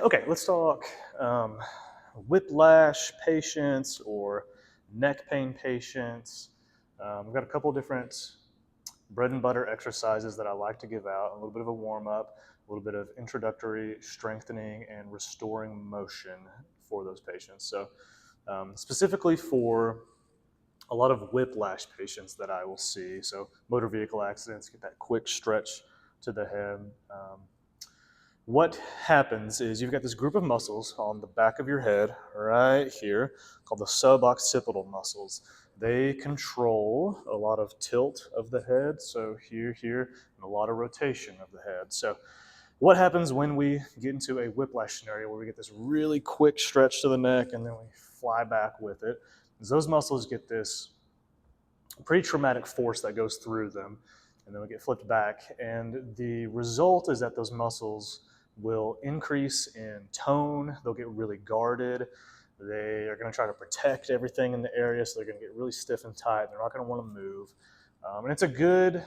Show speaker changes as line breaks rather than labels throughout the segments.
Okay, let's talk whiplash patients or neck pain patients. We've got a couple different bread and butter exercises that I like to give out, a little bit of a warm up, a little bit of introductory strengthening and restoring motion for those patients. So, specifically for a lot of whiplash patients that I will see, so motor vehicle accidents, get that quick stretch to the head. What happens is you've got this group of muscles on the back of your head right here called the suboccipital muscles. They control a lot of tilt of the head, so here, and a lot of rotation of the head. So what happens when we get into a whiplash scenario where we get this really quick stretch to the neck and then we fly back with it, is those muscles get this pretty traumatic force that goes through them, and then we get flipped back. And the result is that those muscles will increase in tone, they'll get really guarded, they are going to try to protect everything in the area, so they're going to get really stiff and tight, they're not going to want to move. And it's a good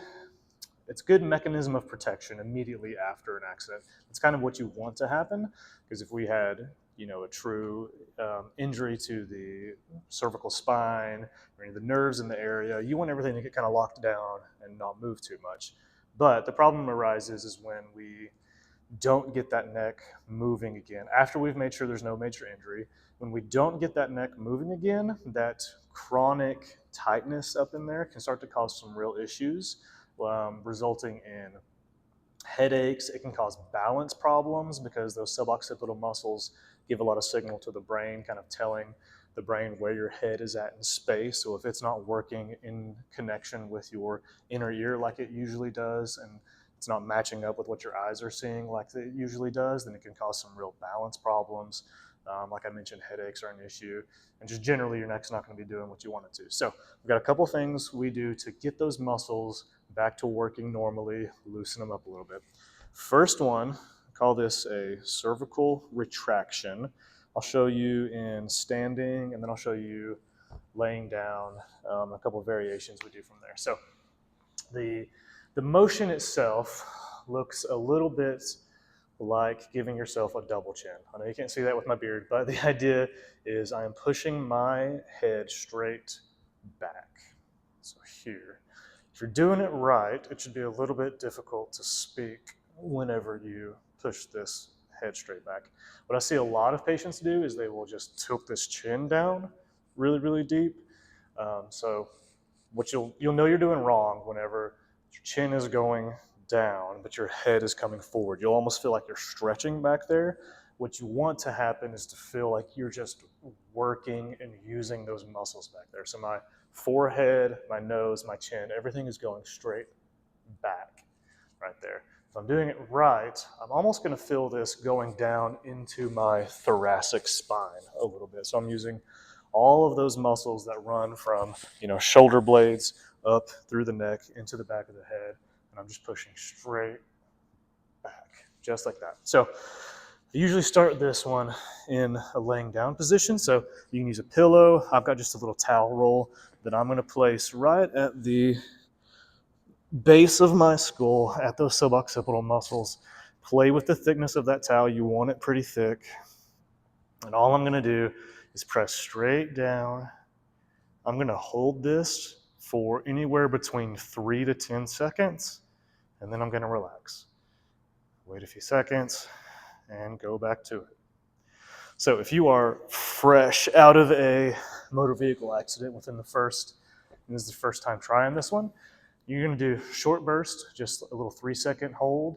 mechanism of protection immediately after an accident. It's kind of what you want to happen, because if we had a true injury to the cervical spine or any of the nerves in the area, you want everything to get kind of locked down and not move too much. But the problem arises is when we don't get that neck moving again after we've made sure there's no major injury. When we don't get that neck moving again, that chronic tightness up in there can start to cause some real issues, resulting in headaches. It can cause balance problems because those suboccipital muscles give a lot of signal to the brain, kind of telling the brain where your head is at in space. So if it's not working in connection with your inner ear like it usually does, and it's not matching up with what your eyes are seeing like it usually does, then it can cause some real balance problems. Like I mentioned, headaches are an issue, and just generally your neck's not going to be doing what you want it to. So we've got a couple things we do to get those muscles back to working normally, loosen them up a little bit. First one, call this a cervical retraction. I'll show you in standing, and then I'll show you laying down, a couple of variations we do from there. So the motion itself looks a little bit like giving yourself a double chin. I know you can't see that with my beard, but the idea is I am pushing my head straight back. So here. If you're doing it right, it should be a little bit difficult to speak whenever you push this head straight back. What I see a lot of patients do is they will just tilt this chin down really, really deep. So what you'll know you're doing wrong whenever your chin is going down, but your head is coming forward. You'll almost feel like you're stretching back there. What you want to happen is to feel like you're just working and using those muscles back there. So my forehead, my nose, my chin, everything is going straight back right there. If I'm doing it right, I'm almost going to feel this going down into my thoracic spine a little bit. So I'm using all of those muscles that run from shoulder blades up through the neck into the back of the head, and I'm just pushing straight back, just like that. So I usually start this one in a laying down position, so you can use a pillow. I've got just a little towel roll that I'm going to place right at the base of my skull, at those suboccipital muscles. Play with the thickness of that towel. You want it pretty thick. And all I'm going to do is press straight down. I'm going to hold this for anywhere between 3 to 10 seconds, and then I'm going to relax. Wait a few seconds and go back to it. So if you are fresh out of a motor vehicle accident within the first, and this is the first time trying this one, you're going to do short burst, just a little 3-second hold,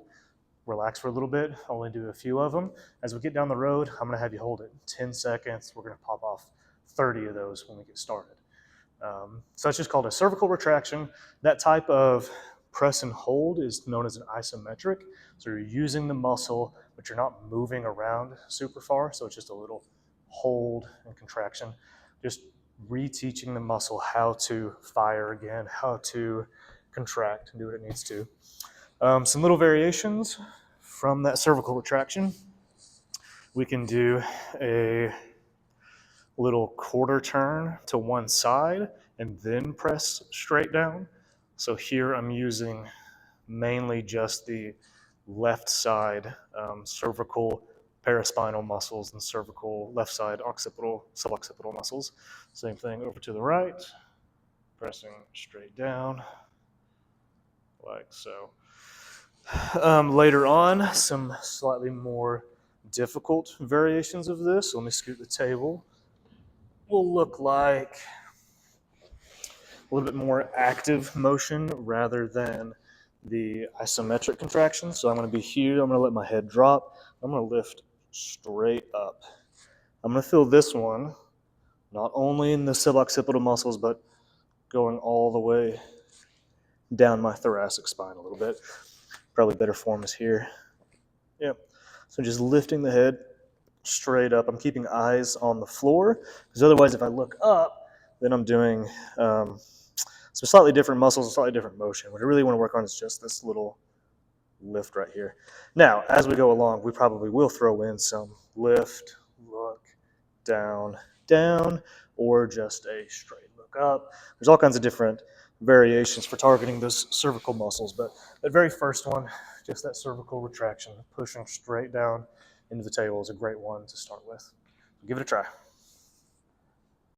relax for a little bit, only do a few of them. As we get down the road, I'm going to have you hold it 10 seconds. We're going to pop off 30 of those when we get started. So that's just called a cervical retraction. That type of press and hold is known as an isometric. So you're using the muscle, but you're not moving around super far. So it's just a little hold and contraction. Just reteaching the muscle how to fire again, how to contract and do what it needs to. Some little variations from that cervical retraction. We can do a little quarter turn to one side and then press straight down. So here I'm using mainly just the left side cervical paraspinal muscles and cervical left side occipital, suboccipital muscles. Same thing over to the right, pressing straight down like so. Later on, some slightly more difficult variations of this. Let me scoot the table. Will look like a little bit more active motion rather than the isometric contraction. So I'm going to be here. I'm going to let my head drop. I'm going to lift straight up. I'm going to feel this one not only in the suboccipital muscles, but going all the way down my thoracic spine a little bit. Probably better form is here. Yeah. So just lifting the head straight up. I'm keeping eyes on the floor, because otherwise if I look up, then I'm doing some slightly different muscles, slightly different motion. What I really want to work on is just this little lift right here. Now, as we go along, we probably will throw in some lift, look, down, down, or just a straight look up. There's all kinds of different variations for targeting those cervical muscles, but that very first one, just that cervical retraction, pushing straight down into the table is a great one to start with. Give it a try.